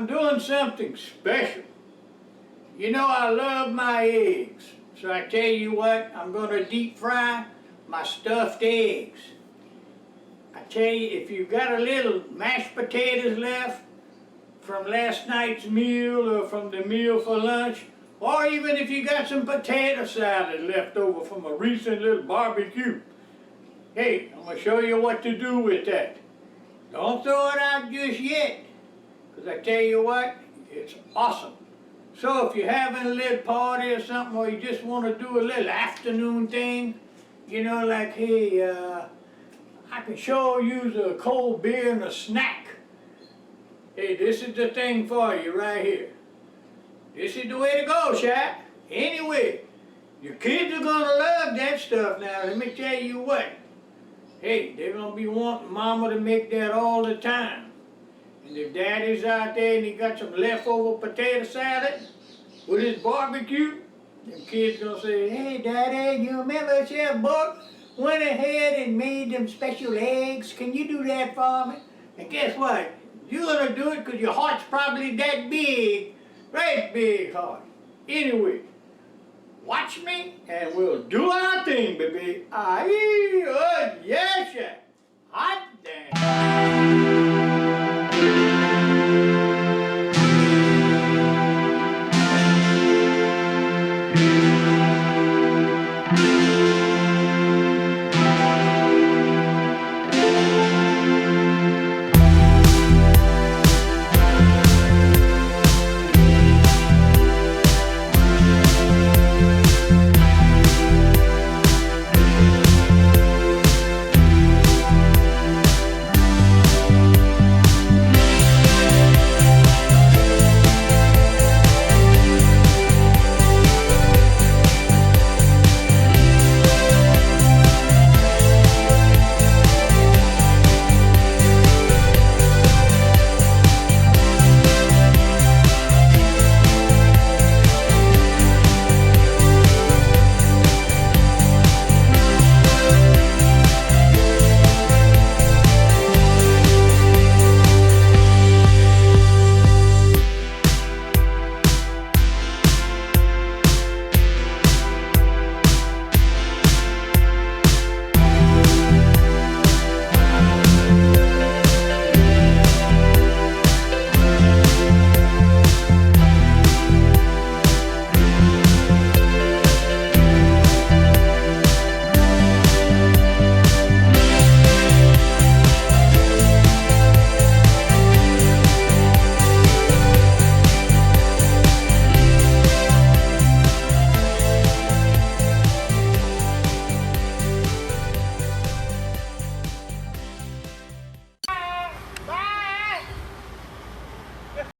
I'm doing something special. You know I love my eggs, so I tell you what, I'm gonna deep fry my stuffed eggs. I tell you, if you've got a little mashed potatoes left from last night's meal or from the meal for lunch, or even if you got some potato salad left over from a recent little barbecue, hey, I'm gonna show you what to do with that. Don't throw it out just yet, because I tell you what, it's awesome. So if you're having a little party or something, or you just want to do a little afternoon thing, you know, like, hey, I can sure use a cold beer and a snack. Hey, this is the thing for you right here. This is the way to go, Shaq. Anyway, your kids are gonna love that stuff now. Let me tell you what. Hey, they're gonna be wanting mama to make that all the time. And if daddy's out there and he got some leftover potato salad with his barbecue, them kids gonna say, hey daddy, you remember Chef Bourque went ahead and made them special eggs? Can you do that for me? And guess what? You're gonna do it because your heart's probably that big, great big heart. Anyway, watch me and we'll do our thing, baby. Aye, oh, yes, yeah. Hot damn.